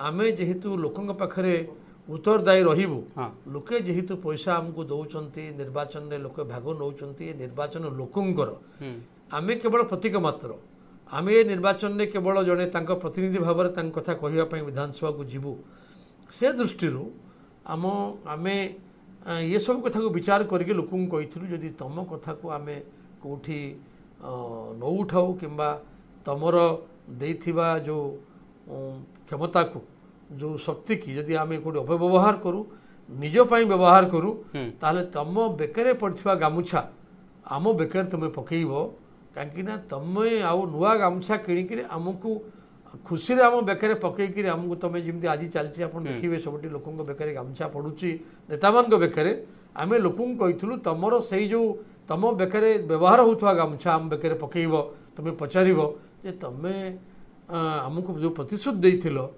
आमे जेहेतु लोकंग पाखरे उत्तरदायी रहिबु हाँ लोके जेहेतु पैसा आमको दौरान निर्वाचन में लोक भाग नौ निर्वाचन लोकंकर आमे केवल प्रतीक मात्र आमे ये निर्वाचन में केवल जड़े प्रतिनिधि भाव में कथा कहवाई विधानसभा को जीवु से दृष्टि आम आमे ये सब कथा को विचार करके लोक कही तुम कथा को आमे कौटी न उठाऊ कि तुमर देथिबा जो क्षमता को जो शक्ति की जदि आम कौट अपव्यवहार करूँ निजपाई व्यवहार करूँ ताले तुम बेकर पड़ा गामुछा आम बेकर तुम पकईब कहीं तुम आउ नुआ गामुछा किणिक आमको खुशी आम बेकर पकईकि आमको तुम जमी आज चलती आप देखिए सब लोक बेकर गामुछा पड़ुची नेता मान बेकर आम लोक कही तुमर से जो तुम बेकर व्यवहार होता गामुछा आम बेकर पकईब तुम पचार जे तुम आमको जो प्रतिश्रुति देथिलो